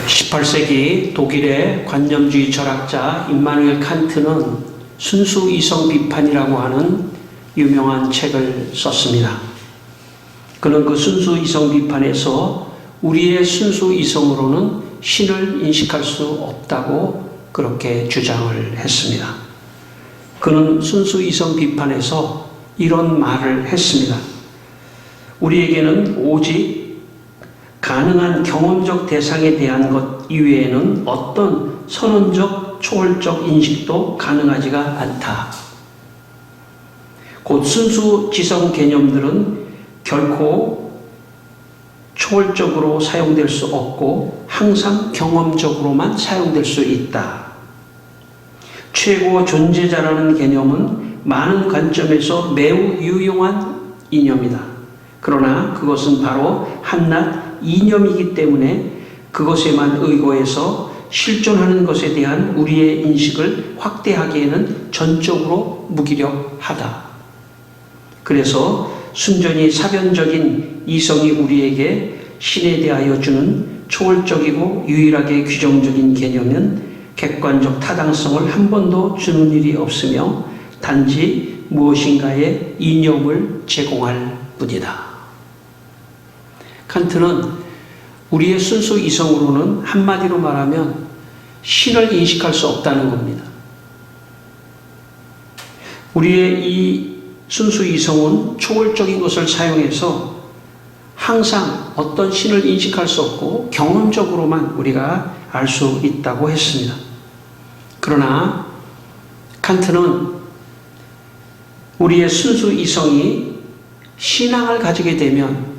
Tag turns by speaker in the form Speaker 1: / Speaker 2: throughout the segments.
Speaker 1: 18세기 독일의 관념주의 철학자 임마누엘 칸트는 순수 이성 비판이라고 하는 유명한 책을 썼습니다. 그는 그 순수 이성 비판에서 우리의 순수 이성으로는 신을 인식할 수 없다고 그렇게 주장을 했습니다. 그는 순수 이성 비판에서 이런 말을 했습니다. 우리에게는 오직 가능한 경험적 대상에 대한 것 이외에는 어떤 선언적, 초월적 인식도 가능하지가 않다. 곧 순수 지성 개념들은 결코 초월적으로 사용될 수 없고 항상 경험적으로만 사용될 수 있다. 최고 존재자라는 개념은 많은 관점에서 매우 유용한 이념이다. 그러나 그것은 바로 한낱 이념이기 때문에 그것에만 의거해서 실존하는 것에 대한 우리의 인식을 확대하기에는 전적으로 무기력하다. 그래서 순전히 사변적인 이성이 우리에게 신에 대하여 주는 초월적이고 유일하게 규정적인 개념은 객관적 타당성을 한 번도 주는 일이 없으며 단지 무엇인가의 이념을 제공할 뿐이다. 칸트는 우리의 순수 이성으로는 한마디로 말하면 신을 인식할 수 없다는 겁니다. 우리의 이 순수 이성은 초월적인 것을 사용해서 항상 어떤 신을 인식할 수 없고 경험적으로만 우리가 알 수 있다고 했습니다. 그러나 칸트는 우리의 순수 이성이 신앙을 가지게 되면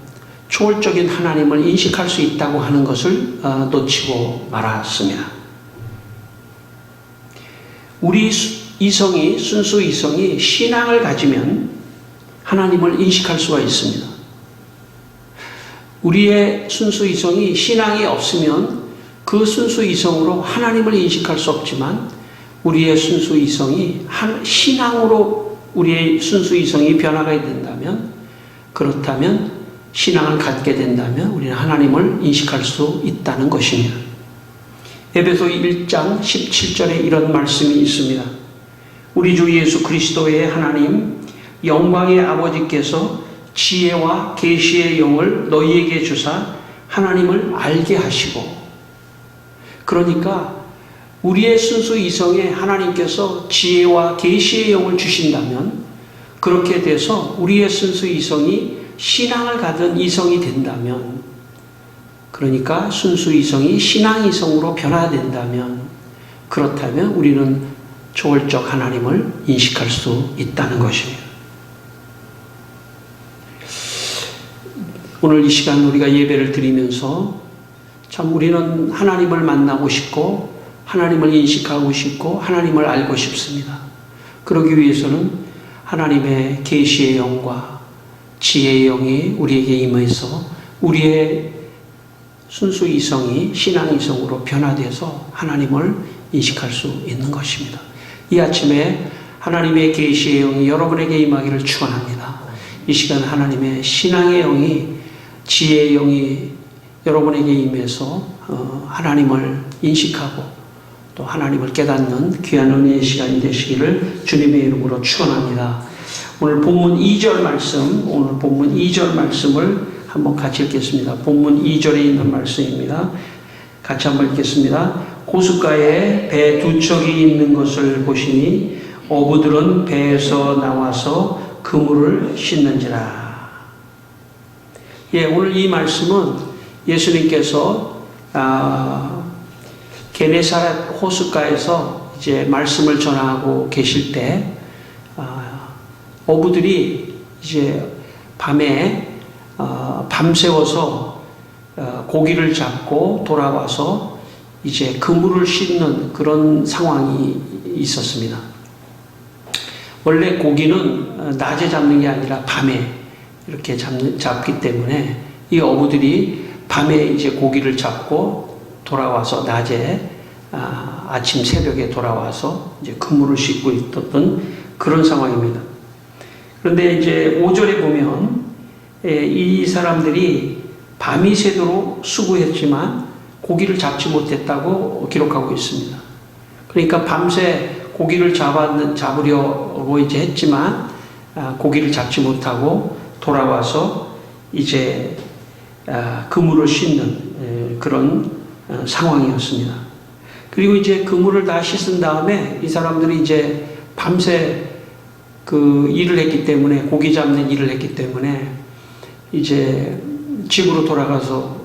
Speaker 1: 초월적인 하나님을 인식할 수 있다고 하는 것을 놓치고 말았습니다. 우리 이성이, 순수 이성이 신앙을 가지면 하나님을 인식할 수가 있습니다. 우리의 순수 이성이 신앙이 없으면 그 순수 이성으로 하나님을 인식할 수 없지만 우리의 순수 이성이 신앙으로 우리의 순수 이성이 변화가 된다면, 그렇다면 신앙을 갖게 된다면 우리는 하나님을 인식할 수 있다는 것입니다. 에베소 1장 17절에 이런 말씀이 있습니다. 우리 주 예수 그리스도의 하나님 영광의 아버지께서 지혜와 계시의 영을 너희에게 주사 하나님을 알게 하시고, 그러니까 우리의 순수 이성에 하나님께서 지혜와 계시의 영을 주신다면, 그렇게 돼서 우리의 순수 이성이 신앙을 가진 이성이 된다면, 그러니까 순수 이성이 신앙 이성으로 변화된다면, 그렇다면 우리는 초월적 하나님을 인식할 수 있다는 것입니다. 오늘 이 시간 우리가 예배를 드리면서 참 우리는 하나님을 만나고 싶고 하나님을 인식하고 싶고 하나님을 알고 싶습니다. 그러기 위해서는 하나님의 계시의 영과 지혜의 영이 우리에게 임해서 우리의 순수 이성이 신앙 이성으로 변화돼서 하나님을 인식할 수 있는 것입니다. 이 아침에 하나님의 계시의 영이 여러분에게 임하기를 축원합니다. 이 시간 하나님의 신앙의 영이, 지혜의 영이 여러분에게 임해서 하나님을 인식하고 또 하나님을 깨닫는 귀한 은혜의 시간이 되시기를 주님의 이름으로 축원합니다. 오늘 본문 2절 말씀을 한번 같이 읽겠습니다. 본문 2절에 있는 말씀입니다. 같이 한번 읽겠습니다. 호숫가에 배 두 척이 있는 것을 보시니 어부들은 배에서 나와서 그물을 씻는지라. 오늘 이 말씀은 예수님께서 게네사렛 호숫가에서 이제 말씀을 전하고 계실 때 어부들이 이제 밤에 밤새워서 고기를 잡고 돌아와서 이제 그물을 씻는 그런 상황이 있었습니다. 원래 고기는 낮에 잡는 게 아니라 밤에 이렇게 잡기 때문에 이 어부들이 밤에 이제 고기를 잡고 돌아와서 낮에 아침 새벽에 돌아와서 이제 그물을 씻고 있었던 그런 상황입니다. 그런데 이제 5절에 보면 이 사람들이 밤이 새도록 수고했지만 고기를 잡지 못했다고 기록하고 있습니다. 그러니까 밤새 고기를 잡으려고 이제 했지만 고기를 잡지 못하고 돌아와서 이제 그물을 씻는 그런 상황이었습니다. 그리고 이제 그물을 다 씻은 다음에 이 사람들이 이제 밤새 그 일을 했기 때문에, 고기 잡는 일을 했기 때문에 이제 집으로 돌아가서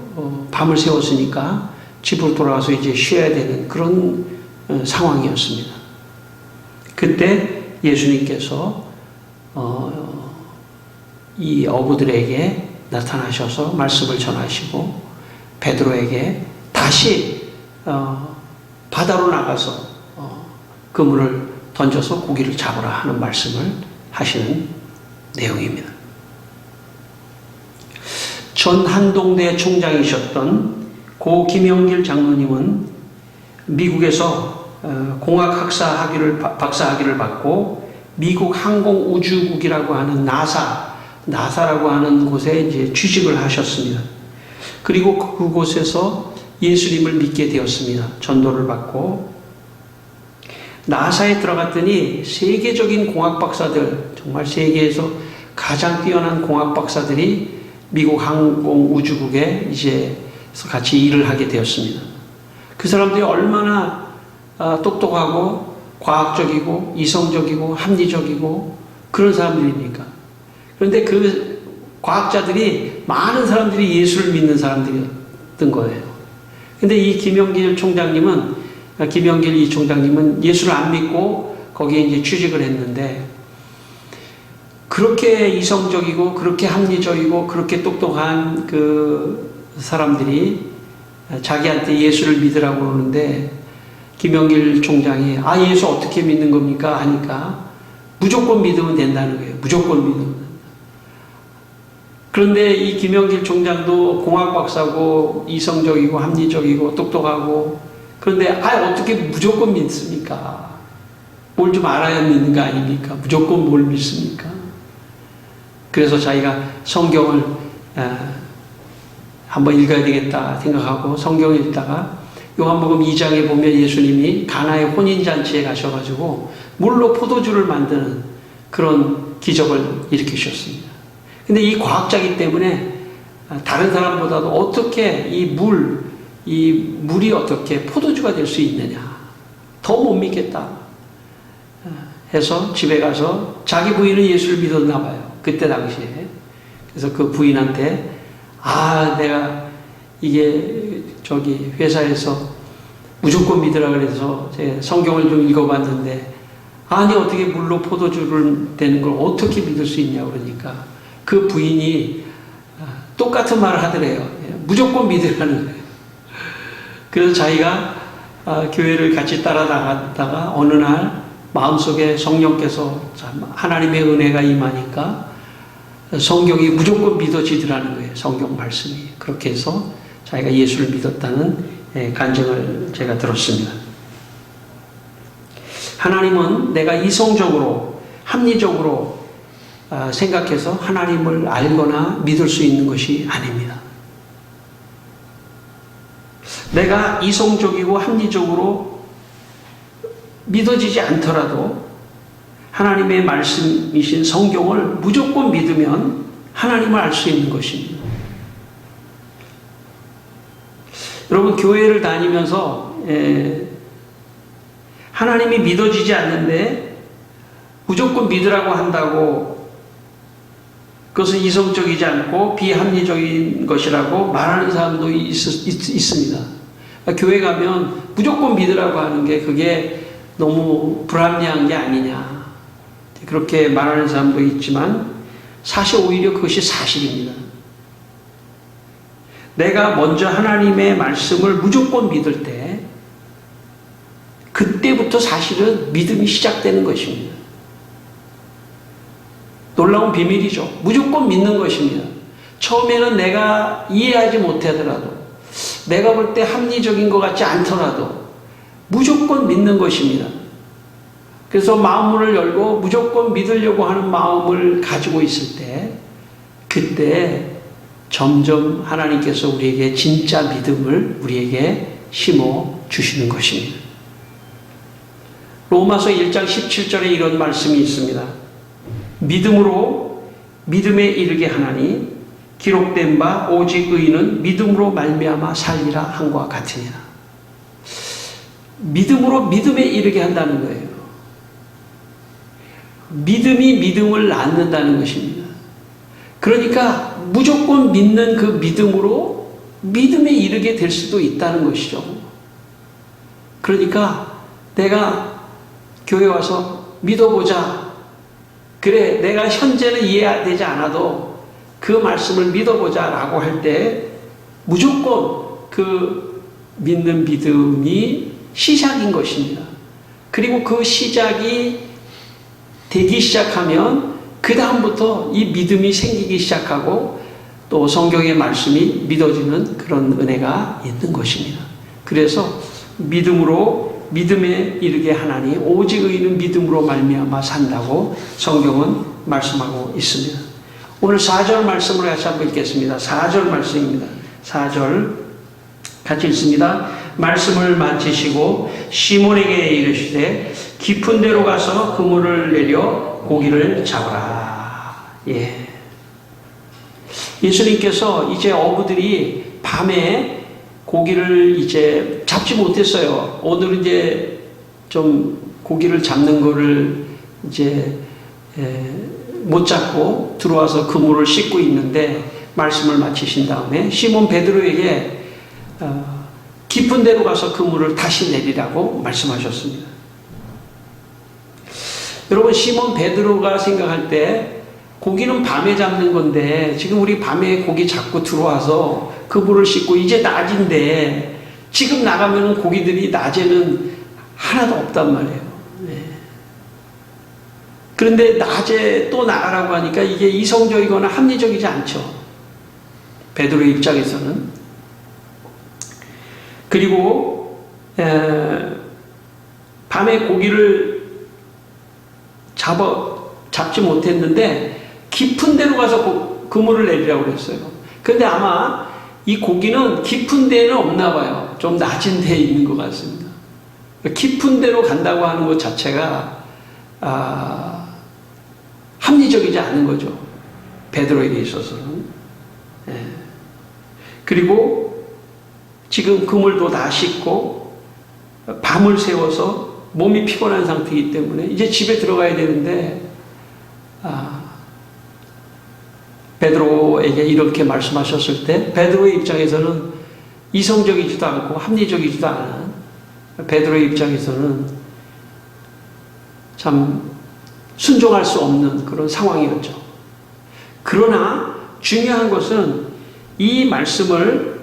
Speaker 1: 밤을 새웠으니까 집으로 돌아가서 이제 쉬어야 되는 그런 상황이었습니다. 그때 예수님께서 이 어부들에게 나타나셔서 말씀을 전하시고 베드로에게 다시 바다로 나가서 그물을 던져서 고기를 잡으라 하는 말씀을 하시는 내용입니다. 전 한동대 총장이셨던 고 김영길 장로님은 미국에서 공학학사 박사 학위를 받고 미국 항공우주국이라고 하는 나사라고 하는 곳에 이제 취직을 하셨습니다. 그리고 그곳에서 예수님을 믿게 되었습니다. 전도를 받고 나사에 들어갔더니 세계적인 공학 박사들, 정말 세계에서 가장 뛰어난 공학 박사들이 미국 항공우주국에 이제 같이 일을 하게 되었습니다. 그 사람들이 얼마나 똑똑하고 과학적이고 이성적이고 합리적이고 그런 사람들입니까? 그런데 그 과학자들이 많은 사람들이 예수를 믿는 사람들이었던 거예요. 근데 이 김영길 이 총장님은 예수를 안 믿고 거기에 이제 취직을 했는데, 그렇게 이성적이고 그렇게 합리적이고 그렇게 똑똑한 그 사람들이 자기한테 예수를 믿으라고 그러는데, 김영길 총장이 예수 어떻게 믿는 겁니까? 하니까 무조건 믿으면 된다는 거예요. 무조건 믿으면 된다. 그런데 이 김영길 총장도 공학 박사고 이성적이고 합리적이고 똑똑하고, 그런데 어떻게 무조건 믿습니까? 뭘 좀 알아야 믿는 거 아닙니까? 무조건 뭘 믿습니까? 그래서 자기가 성경을 한번 읽어야 되겠다 생각하고 성경을 읽다가 요한복음 2장에 보면 예수님이 가나의 혼인잔치에 가셔가지고 물로 포도주를 만드는 그런 기적을 일으키셨습니다. 근데 이 과학자이기 때문에 다른 사람보다도 어떻게 이 물이 어떻게 포도주가 될 수 있느냐, 더 못 믿겠다 해서 집에 가서 자기 부인은 예수를 믿었나 봐요. 그때 당시에. 그래서 그 부인한테 내가 이게 회사에서 무조건 믿으라 그래서 제 성경을 좀 읽어봤는데 어떻게 물로 포도주를 되는 걸 어떻게 믿을 수 있냐 그러니까 그 부인이 똑같은 말을 하더래요. 무조건 믿으라는 거예요. 그래서 자기가 교회를 같이 따라다가다가 어느 날 마음속에 성령께서 하나님의 은혜가 임하니까 성경이 무조건 믿어지더라는 거예요. 성경 말씀이. 그렇게 해서 자기가 예수를 믿었다는 간증을 제가 들었습니다. 하나님은 내가 이성적으로 합리적으로 생각해서 하나님을 알거나 믿을 수 있는 것이 아닙니다. 내가 이성적이고 합리적으로 믿어지지 않더라도 하나님의 말씀이신 성경을 무조건 믿으면 하나님을 알 수 있는 것입니다. 여러분, 교회를 다니면서 하나님이 믿어지지 않는데 무조건 믿으라고 한다고 그것은 이성적이지 않고 비합리적인 것이라고 말하는 사람도 있습니다. 교회 가면 무조건 믿으라고 하는 게 그게 너무 불합리한 게 아니냐, 그렇게 말하는 사람도 있지만 사실 오히려 그것이 사실입니다. 내가 먼저 하나님의 말씀을 무조건 믿을 때 그때부터 사실은 믿음이 시작되는 것입니다. 놀라운 비밀이죠. 무조건 믿는 것입니다. 처음에는 내가 이해하지 못하더라도, 내가 볼 때 합리적인 것 같지 않더라도 무조건 믿는 것입니다. 그래서 마음문을 열고 무조건 믿으려고 하는 마음을 가지고 있을 때, 그때 점점 하나님께서 우리에게 진짜 믿음을 우리에게 심어 주시는 것입니다. 로마서 1장 17절에 이런 말씀이 있습니다. 믿음으로 믿음에 이르게 하나니 기록된 바 오직 의인은 믿음으로 말미암아 살리라 한과 같으니라. 믿음으로 믿음에 이르게 한다는 거예요. 믿음이 믿음을 낳는다는 것입니다. 그러니까 무조건 믿는 그 믿음으로 믿음에 이르게 될 수도 있다는 것이죠. 그러니까 내가 교회 와서 믿어보자. 그래, 내가 현재는 이해되지 않아도 그 말씀을 믿어보자 라고 할 때 무조건 그 믿는 믿음이 시작인 것입니다. 그리고 그 시작이 되기 시작하면 그 다음부터 이 믿음이 생기기 시작하고 또 성경의 말씀이 믿어지는 그런 은혜가 있는 것입니다. 그래서 믿음으로 믿음에 이르게 하나니 오직 의인은 믿음으로 말미암아 산다고 성경은 말씀하고 있습니다. 오늘 4절 말씀을 같이 한번 읽겠습니다. 4절 말씀입니다. 4절 같이 읽습니다. 말씀을 마치시고 시몬에게 이르시되 깊은 데로 가서 그물을 내려 고기를 잡으라. 예. 예수님께서 이제 어부들이 밤에 고기를 이제 잡지 못했어요. 오늘은 이제 좀 고기를 잡는 거를 이제 못 잡고 들어와서 그물을 씻고 있는데 말씀을 마치신 다음에 시몬 베드로에게 깊은 데로 가서 그물을 다시 내리라고 말씀하셨습니다. 여러분, 시몬 베드로가 생각할 때 고기는 밤에 잡는 건데 지금 우리 밤에 고기 잡고 들어와서 그물을 씻고 이제 낮인데 지금 나가면 고기들이 낮에는 하나도 없단 말이에요. 네. 그런데 낮에 또 나가라고 하니까 이게 이성적이거나 합리적이지 않죠. 베드로의 입장에서는. 그리고 밤에 고기를 잡지 못했는데 깊은 데로 가서 그물을 내리라고 그랬어요. 그런데 아마 이 고기는 깊은 데는 없나 봐요. 좀 낮은 데에 있는 것 같습니다. 깊은 데로 간다고 하는 것 자체가 합리적이지 않은 거죠. 베드로에게 있어서는. 예. 그리고 지금 그물도 다 씻고 밤을 새워서 몸이 피곤한 상태이기 때문에 이제 집에 들어가야 되는데 베드로에게 이렇게 말씀하셨을 때 베드로의 입장에서는 이성적이지도 않고 합리적이지도 않은 베드로의 입장에서는 참 순종할 수 없는 그런 상황이었죠. 그러나 중요한 것은 이 말씀을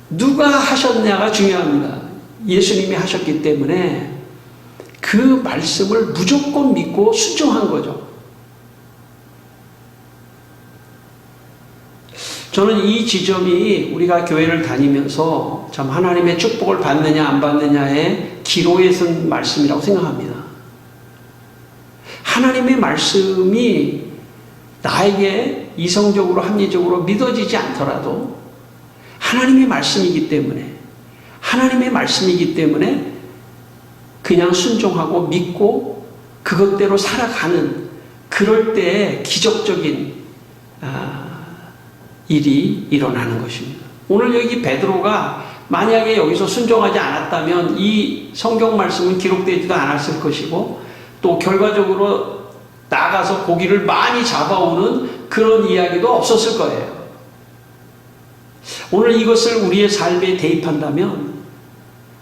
Speaker 1: 누가 하셨냐가 중요합니다. 예수님이 하셨기 때문에 그 말씀을 무조건 믿고 순종한 거죠. 저는 이 지점이 우리가 교회를 다니면서 참 하나님의 축복을 받느냐 안 받느냐의 기로에 선 말씀이라고 생각합니다. 하나님의 말씀이 나에게 이성적으로 합리적으로 믿어지지 않더라도 하나님의 말씀이기 때문에 그냥 순종하고 믿고 그것대로 살아가는 그럴 때 기적적인 일이 일어나는 것입니다. 오늘 여기 베드로가 만약에 여기서 순종하지 않았다면 이 성경 말씀은 기록되지도 않았을 것이고 또 결과적으로 나가서 고기를 많이 잡아오는 그런 이야기도 없었을 거예요. 오늘 이것을 우리의 삶에 대입한다면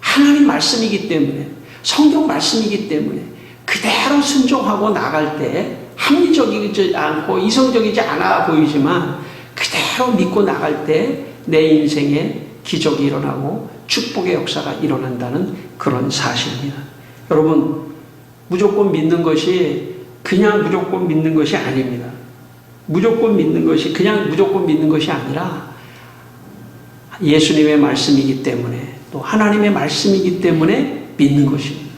Speaker 1: 하나님 말씀이기 때문에 성경 말씀이기 때문에 그대로 순종하고 나갈 때 합리적이지 않고 이성적이지 않아 보이지만 그대로 믿고 나갈 때 내 인생에 기적이 일어나고 축복의 역사가 일어난다는 그런 사실입니다. 여러분, 무조건 믿는 것이 그냥 무조건 믿는 것이 아닙니다. 무조건 믿는 것이 그냥 무조건 믿는 것이 아니라 예수님의 말씀이기 때문에 또 하나님의 말씀이기 때문에 믿는 것입니다.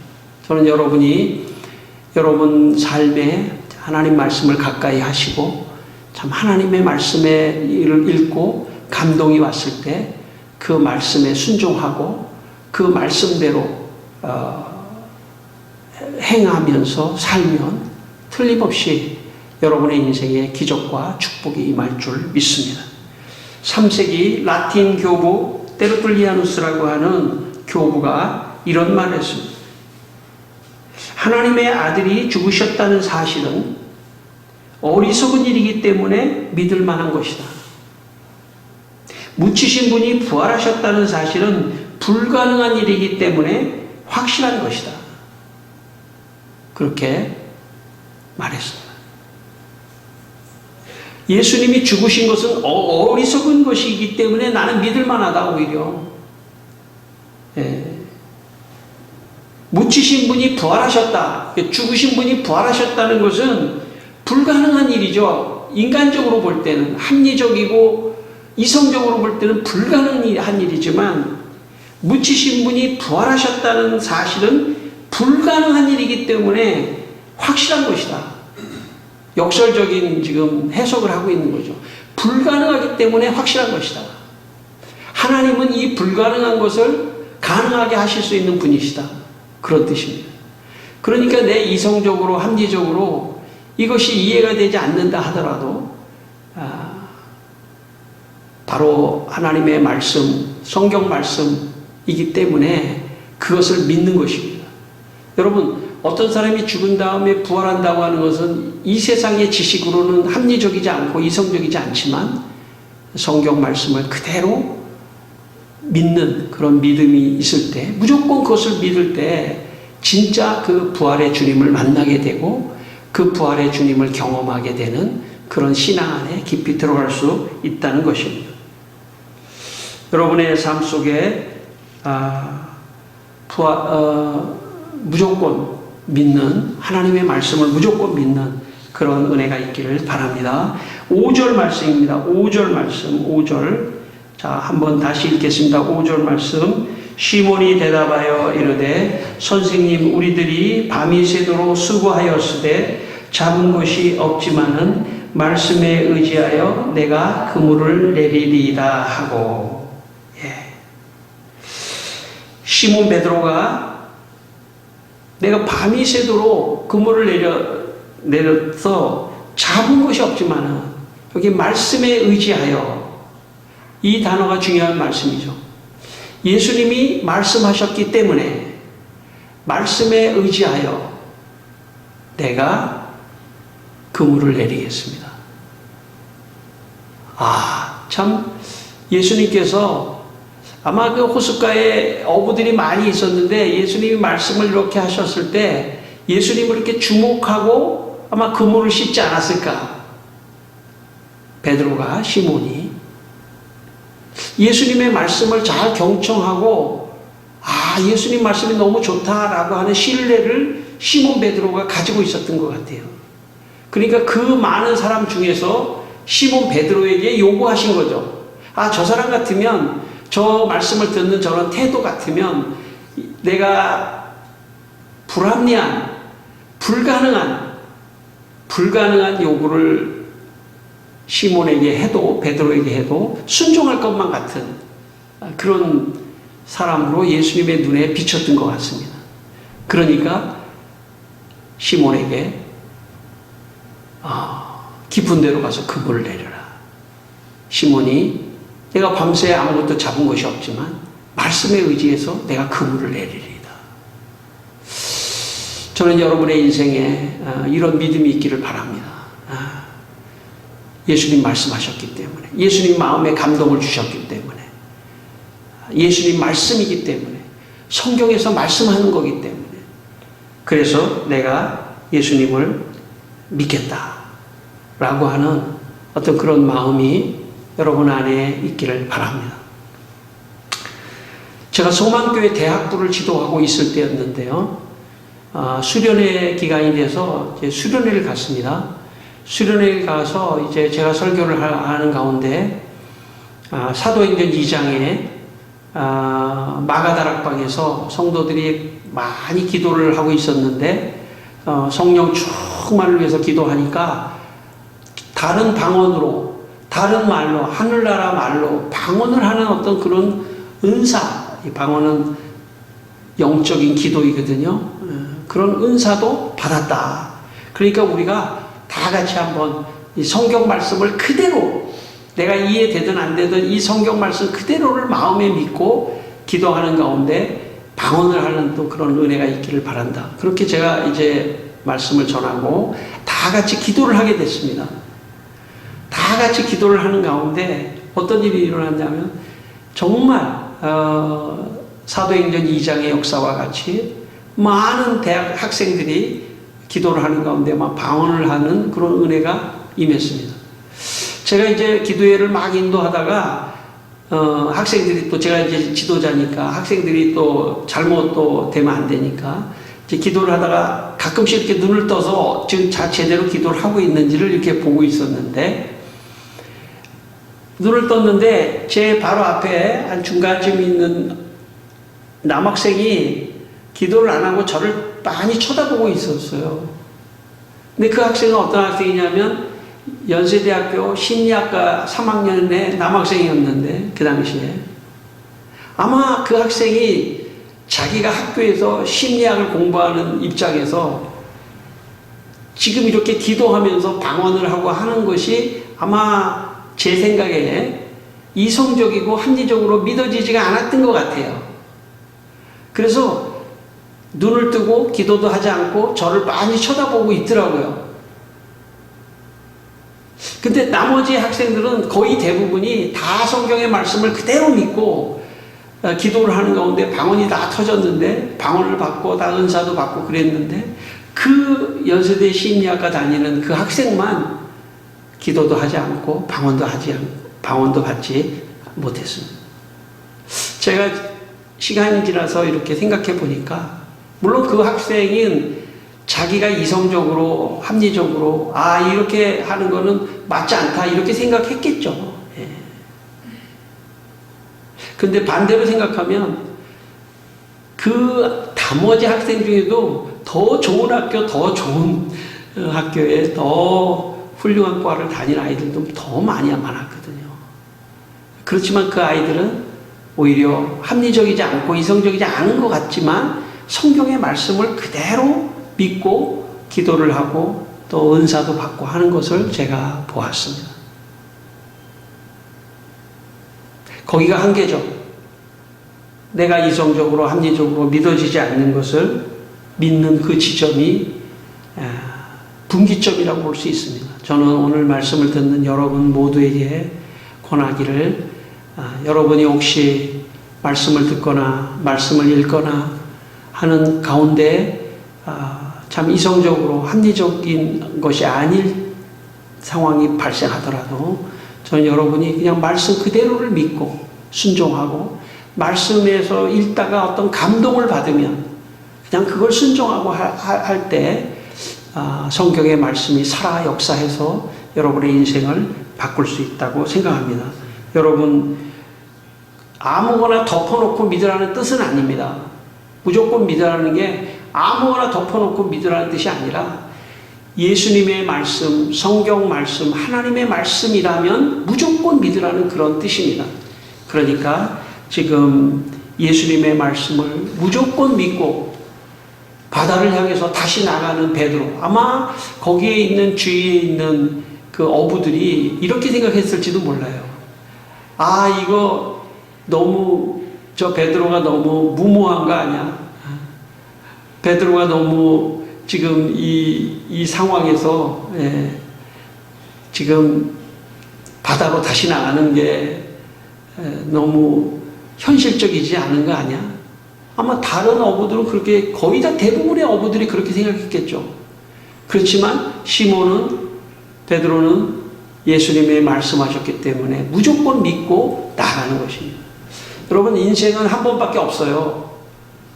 Speaker 1: 저는 여러분이 여러분 삶에 하나님 말씀을 가까이 하시고 참 하나님의 말씀에 읽고 감동이 왔을 때 그 말씀에 순종하고 그 말씀대로 행하면서 살면 틀림없이 여러분의 인생에 기적과 축복이 임할 줄 믿습니다. 3세기 라틴 교부 테르툴리아누스라고 하는 교부가 이런 말을 했습니다. 하나님의 아들이 죽으셨다는 사실은 어리석은 일이기 때문에 믿을 만한 것이다. 묻히신 분이 부활하셨다는 사실은 불가능한 일이기 때문에 확실한 것이다. 그렇게 말했습니다. 예수님이 죽으신 것은 어리석은 것이기 때문에 나는 믿을 만하다, 오히려. 묻히신 분이 부활하셨다. 죽으신 분이 부활하셨다는 것은 불가능한 일이죠. 인간적으로 볼 때는, 합리적이고 이성적으로 볼 때는 불가능한 일이지만, 묻히신 분이 부활하셨다는 사실은 불가능한 일이기 때문에 확실한 것이다. 역설적인 지금 해석을 하고 있는 거죠. 불가능하기 때문에 확실한 것이다. 하나님은 이 불가능한 것을 가능하게 하실 수 있는 분이시다. 그런 뜻입니다. 그러니까 내 이성적으로, 합리적으로 이것이 이해가 되지 않는다 하더라도 바로 하나님의 말씀, 성경 말씀이기 때문에 그것을 믿는 것입니다. 여러분, 어떤 사람이 죽은 다음에 부활한다고 하는 것은 이 세상의 지식으로는 합리적이지 않고 이성적이지 않지만 성경 말씀을 그대로 믿는 그런 믿음이 있을 때, 무조건 그것을 믿을 때 진짜 그 부활의 주님을 만나게 되고 그 부활의 주님을 경험하게 되는 그런 신앙 안에 깊이 들어갈 수 있다는 것입니다. 여러분의 삶 속에 무조건 믿는, 하나님의 말씀을 무조건 믿는 그런 은혜가 있기를 바랍니다. 5절 말씀입니다. 5절 말씀, 5절. 자, 한번 다시 읽겠습니다. 5절 말씀. 시몬이 대답하여 이르되 선생님, 우리들이 밤이 새도록 수고하였으되 잡은 것이 없지만은 말씀에 의지하여 내가 그물을 내리리이다 하고. 시몬 베드로가 내가 밤이 새도록 그물을 내려서 잡은 것이 없지만은, 여기 말씀에 의지하여, 이 단어가 중요한 말씀이죠. 예수님이 말씀하셨기 때문에 말씀에 의지하여 내가 그물을 내리겠습니다. 참 예수님께서 아마 그 호숫가에 어부들이 많이 있었는데 예수님이 말씀을 이렇게 하셨을 때 예수님을 이렇게 주목하고 아마 그물을 씻지 않았을까? 베드로가, 시몬이 예수님의 말씀을 잘 경청하고 예수님 말씀이 너무 좋다라고 하는 신뢰를 시몬 베드로가 가지고 있었던 것 같아요. 그러니까 그 많은 사람 중에서 시몬 베드로에게 요구하신 거죠. 저 사람 같으면, 저 말씀을 듣는 저런 태도 같으면 내가 불합리한, 불가능한 요구를 시몬에게 해도, 베드로에게 해도 순종할 것만 같은 그런 사람으로 예수님의 눈에 비쳤던 것 같습니다. 그러니까 시몬에게 깊은 데로 가서 그물을 내려라. 시몬이 내가 밤새 아무것도 잡은 것이 없지만 말씀에 의지해서 내가 그물을 내리리이다. 저는 여러분의 인생에 이런 믿음이 있기를 바랍니다. 예수님 말씀하셨기 때문에, 예수님 마음에 감동을 주셨기 때문에, 예수님 말씀이기 때문에, 성경에서 말씀하는 거기 때문에, 그래서 내가 예수님을 믿겠다라고 하는 어떤 그런 마음이 여러분 안에 있기를 바랍니다. 제가 소망교회 대학부를 지도하고 있을 때였는데요. 수련회 기간이 돼서 이제 수련회를 갔습니다. 수련회를 가서 이제 제가 설교를 하는 가운데 사도행전 2장에 마가다락방에서 성도들이 많이 기도를 하고 있었는데 성령 충만을 위해서 기도하니까 다른 방언으로, 다른 말로, 하늘나라 말로 방언을 하는 어떤 그런 은사, 이 방언은 영적인 기도이거든요. 그런 은사도 받았다. 그러니까 우리가 다 같이 한번 이 성경 말씀을 그대로, 내가 이해되든 안 되든 이 성경 말씀 그대로를 마음에 믿고 기도하는 가운데 방언을 하는 또 그런 은혜가 있기를 바란다. 그렇게 제가 이제 말씀을 전하고 다 같이 기도를 하게 됐습니다. 다 같이 기도를 하는 가운데 어떤 일이 일어났냐면 정말 사도행전 2장의 역사와 같이 많은 대학 학생들이 기도를 하는 가운데 막 방언을 하는 그런 은혜가 임했습니다. 제가 이제 기도회를 막 인도하다가 학생들이 또, 제가 이제 지도자니까 학생들이 또 잘못 또 되면 안 되니까 이제 기도를 하다가 가끔씩 이렇게 눈을 떠서 지금 제대로 기도를 하고 있는지를 이렇게 보고 있었는데, 눈을 떴는데 제 바로 앞에 한 중간쯤 있는 남학생이 기도를 안 하고 저를 많이 쳐다보고 있었어요. 근데 그 학생은 어떤 학생이냐면 연세대학교 심리학과 3학년의 남학생이었는데, 그 당시에 아마 그 학생이 자기가 학교에서 심리학을 공부하는 입장에서 지금 이렇게 기도하면서 방언을 하고 하는 것이 아마 제 생각에 이성적이고 합리적으로 믿어지지가 않았던 것 같아요. 그래서 눈을 뜨고 기도도 하지 않고 저를 많이 쳐다보고 있더라고요. 근데 나머지 학생들은 거의 대부분이 다 성경의 말씀을 그대로 믿고 기도를 하는 가운데 방언이 다 터졌는데, 방언을 받고 다 은사도 받고 그랬는데, 그 연세대 심리학과 다니는 그 학생만 기도도 하지 않고 방언도 받지 못했습니다. 제가 시간이 지나서 이렇게 생각해 보니까, 물론 그 학생은 자기가 이성적으로 합리적으로 이렇게 하는 거는 맞지 않다 이렇게 생각했겠죠. 근데 반대로 생각하면 그 나머지 학생 중에도 더 좋은 학교, 더 좋은 학교에 더 훌륭한 과를 다닌 아이들도 더 많았거든요. 그렇지만 그 아이들은 오히려 합리적이지 않고 이성적이지 않은 것 같지만 성경의 말씀을 그대로 믿고 기도를 하고 또 은사도 받고 하는 것을 제가 보았습니다. 거기가 한계죠. 내가 이성적으로 합리적으로 믿어지지 않는 것을 믿는 그 지점이 분기점이라고 볼 수 있습니다. 저는 오늘 말씀을 듣는 여러분 모두에게 권하기를, 여러분이 혹시 말씀을 듣거나 말씀을 읽거나 하는 가운데 참 이성적으로 합리적인 것이 아닐 상황이 발생하더라도 저는 여러분이 그냥 말씀 그대로를 믿고 순종하고, 말씀에서 읽다가 어떤 감동을 받으면 그냥 그걸 순종하고 할 때 성경의 말씀이 살아 역사해서 여러분의 인생을 바꿀 수 있다고 생각합니다. 여러분, 아무거나 덮어놓고 믿으라는 뜻은 아닙니다. 무조건 믿으라는 게 아무거나 덮어놓고 믿으라는 뜻이 아니라 예수님의 말씀, 성경 말씀, 하나님의 말씀이라면 무조건 믿으라는 그런 뜻입니다. 그러니까 지금 예수님의 말씀을 무조건 믿고 바다를 향해서 다시 나가는 베드로, 아마 거기에 있는 주위에 있는 그 어부들이 이렇게 생각했을지도 몰라요. 이거 너무, 저 베드로가 너무 무모한 거 아니야? 베드로가 너무 지금 이 상황에서 지금 바다로 다시 나가는 게 너무 현실적이지 않은 거 아니야? 아마 다른 어부들은 그렇게, 거의 다 대부분의 어부들이 그렇게 생각했겠죠. 그렇지만 시몬은, 베드로는 예수님이 말씀하셨기 때문에 무조건 믿고 나가는 것입니다. 여러분, 인생은 한 번밖에 없어요.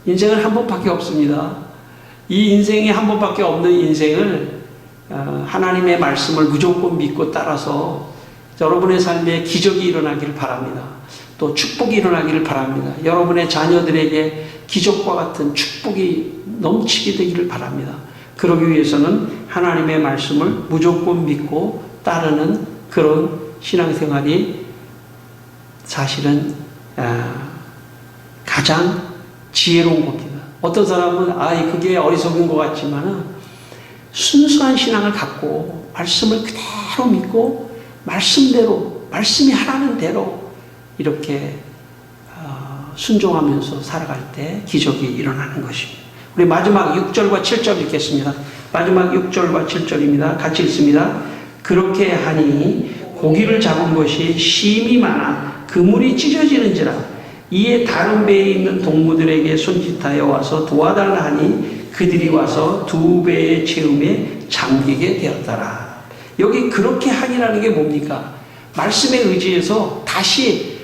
Speaker 1: 인생은 한 번밖에 없습니다. 이 인생이 한 번밖에 없는 인생을 하나님의 말씀을 무조건 믿고 따라서 여러분의 삶에 기적이 일어나기를 바랍니다. 또 축복이 일어나기를 바랍니다. 여러분의 자녀들에게 기적과 같은 축복이 넘치게 되기를 바랍니다. 그러기 위해서는 하나님의 말씀을 무조건 믿고 따르는 그런 신앙생활이 사실은 가장 지혜로운 겁니다. 어떤 사람은 그게 어리석은 것 같지만은 순수한 신앙을 갖고 말씀을 그대로 믿고 말씀대로 말씀이 하라는 대로 이렇게 순종하면서 살아갈 때 기적이 일어나는 것입니다. 우리 마지막 6절과 7절 읽겠습니다. 마지막 6절과 7절입니다. 같이 읽습니다. 그렇게 하니 고기를 잡은 것이 심이 많아 그물이 찢어지는지라. 이에 다른 배에 있는 동무들에게 손짓하여 와서 도와달라 하니 그들이 와서 두 배의 채움에 잠기게 되었더라. 여기 그렇게 하니라는 게 뭡니까? 말씀에 의지해서 다시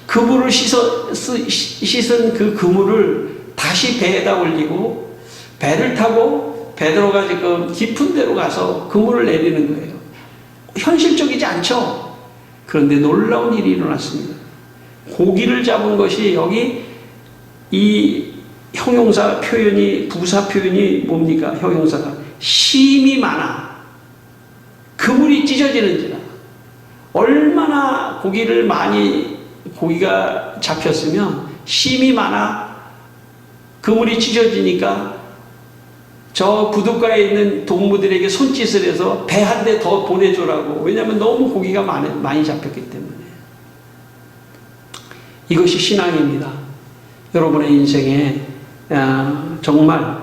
Speaker 1: 그물을 씻은 그 그물을 다시 배에다 올리고 배를 타고 베드로가 지금 깊은 데로 가서 그물을 내리는 거예요. 현실적이지 않죠? 그런데 놀라운 일이 일어났습니다. 고기를 잡은 것이 여기 이 형용사 표현이 부사 표현이 뭡니까? 형용사가 심이 많아 그물이 찢어지는지라. 얼마나 고기가 잡혔으면 심이 많아 그물이 찢어지니까 저 부둣가에 있는 동무들에게 손짓을 해서 배 한 대 더 보내줘라고. 왜냐하면 너무 고기가 많이 잡혔기 때문에. 이것이 신앙입니다. 여러분의 인생에 정말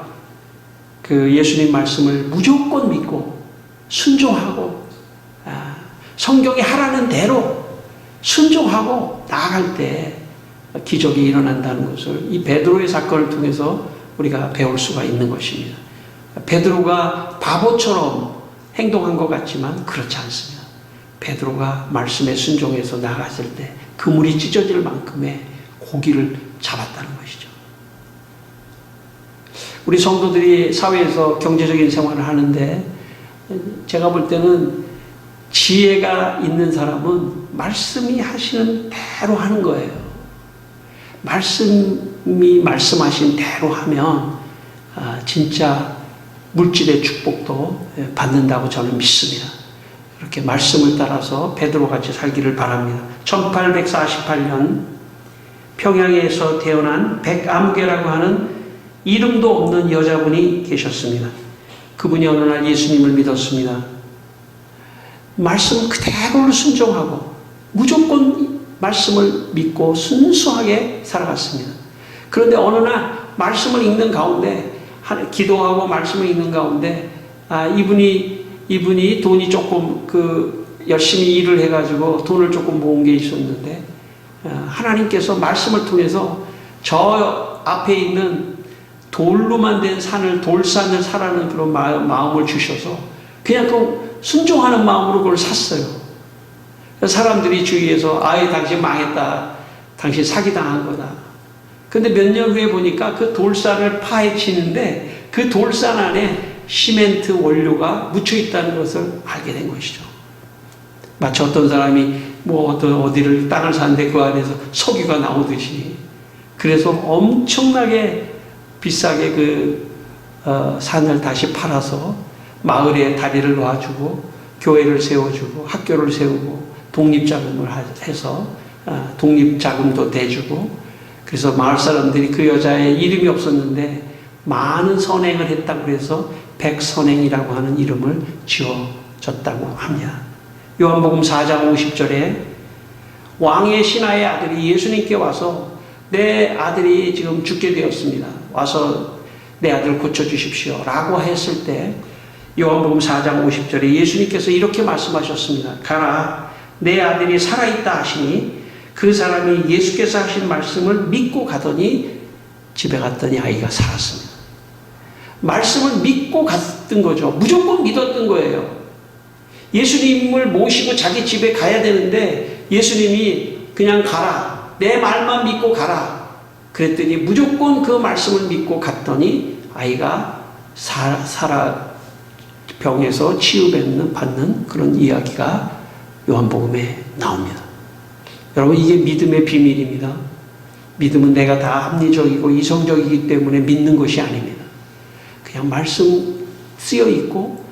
Speaker 1: 그 예수님 말씀을 무조건 믿고 순종하고 성경이 하라는 대로 순종하고 나아갈 때 기적이 일어난다는 것을 이 베드로의 사건을 통해서 우리가 배울 수가 있는 것입니다. 베드로가 바보처럼 행동한 것 같지만 그렇지 않습니다. 베드로가 말씀에 순종해서 나아갔을 때 그물이 찢어질 만큼의 고기를 잡았다는 것이죠. 우리 성도들이 사회에서 경제적인 생활을 하는데 제가 볼 때는 지혜가 있는 사람은 말씀이 하시는 대로 하는 거예요. 말씀이 말씀하신 대로 하면 진짜 물질의 축복도 받는다고 저는 믿습니다. 이렇게 말씀을 따라서 베드로같이 살기를 바랍니다. 1848년 평양에서 태어난 백암괴라고 하는 이름도 없는 여자분이 계셨습니다. 그분이 어느 날 예수님을 믿었습니다. 말씀 그대로 순종하고 무조건 말씀을 믿고 순수하게 살아갔습니다. 그런데 어느 날 말씀을 읽는 가운데 기도하고 말씀을 읽는 가운데 이분이 돈이 조금 열심히 일을 해가지고 돈을 조금 모은 게 있었는데 하나님께서 말씀을 통해서 저 앞에 있는 돌로만 된 돌산을 사라는 그런 마음을 주셔서 그냥 그 순종하는 마음으로 그걸 샀어요. 사람들이 주위에서 당신 망했다. 당신 사기당한 거다. 근데 몇 년 후에 보니까 그 돌산을 파헤치는데 그 돌산 안에 시멘트 원료가 묻혀 있다는 것을 알게 된 것이죠. 마치 어떤 사람이 어디를 땅을 사는데 그 안에서 석유가 나오듯이. 그래서 엄청나게 비싸게 산을 다시 팔아서 마을에 다리를 놔주고 교회를 세워주고 학교를 세우고 독립자금을 해서 독립자금도 대주고 그래서 마을 사람들이 그 여자의 이름이 없었는데 많은 선행을 했다고 해서 백선행이라고 하는 이름을 지어줬다고 합니다. 요한복음 4장 50절에 왕의 신하의 아들이 예수님께 와서 내 아들이 지금 죽게 되었습니다. 와서 내 아들 고쳐주십시오 라고 했을 때 요한복음 4장 50절에 예수님께서 이렇게 말씀하셨습니다. 가라 내 아들이 살아있다 하시니 그 사람이 예수께서 하신 말씀을 믿고 가더니 집에 갔더니 아이가 살았습니다. 말씀을 믿고 갔던 거죠. 무조건 믿었던 거예요. 예수님을 모시고 자기 집에 가야 되는데 예수님이 그냥 가라. 내 말만 믿고 가라. 그랬더니 무조건 그 말씀을 믿고 갔더니 아이가 병에서 치유받는 그런 이야기가 요한복음에 나옵니다. 여러분 이게 믿음의 비밀입니다. 믿음은 내가 다 합리적이고 이성적이기 때문에 믿는 것이 아닙니다. 그냥 말씀 쓰여 있고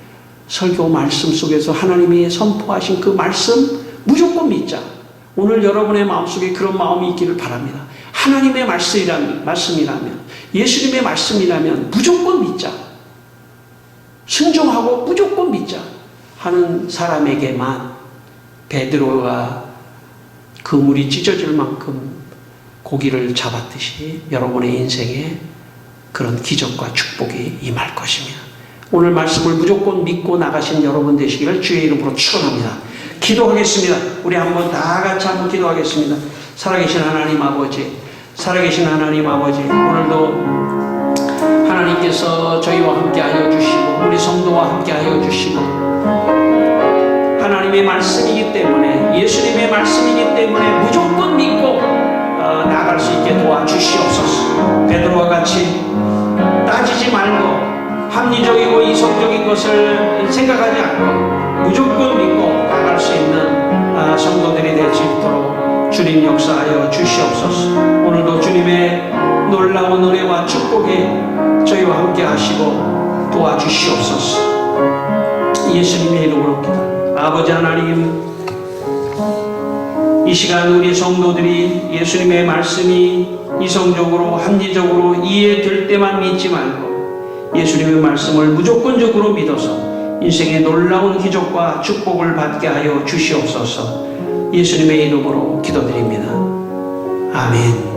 Speaker 1: 설교 말씀 속에서 하나님이 선포하신 그 말씀 무조건 믿자. 오늘 여러분의 마음속에 그런 마음이 있기를 바랍니다. 하나님의 말씀이라면, 예수님의 말씀이라면 무조건 믿자. 순종하고 무조건 믿자 하는 사람에게만 베드로가 그물이 찢어질 만큼 고기를 잡았듯이 여러분의 인생에 그런 기적과 축복이 임할 것입니다. 오늘 말씀을 무조건 믿고 나가신 여러분 되시기를 주의 이름으로 축원합니다. 기도하겠습니다. 우리 한번 다 같이 한번 기도하겠습니다. 살아계신 하나님 아버지, 살아계신 하나님 아버지, 오늘도 하나님께서 저희와 함께 하여 주시고 우리 성도와 함께 하여 주시고 하나님의 말씀이기 때문에, 예수님의 말씀이기 때문에 무조건 믿고 나아갈 수 있게 도와주시옵소서. 베드로와 같이 따지지 말고 합리적이고 이성적인 것을 생각하지 않고 무조건 믿고 나아갈 수 있는 성도들이 될 수 있도록 주님 역사하여 주시옵소서. 오늘도 주님의 놀라운 은혜와 축복이 저희와 함께 하시고 도와주시옵소서. 예수님의 이름으로 기도합니다. 아버지 하나님, 이 시간 우리 성도들이 예수님의 말씀이 이성적으로 합리적으로 이해될 때만 믿지 말고 예수님의 말씀을 무조건적으로 믿어서 인생의 놀라운 기적과 축복을 받게 하여 주시옵소서. 예수님의 이름으로 기도드립니다. 아멘.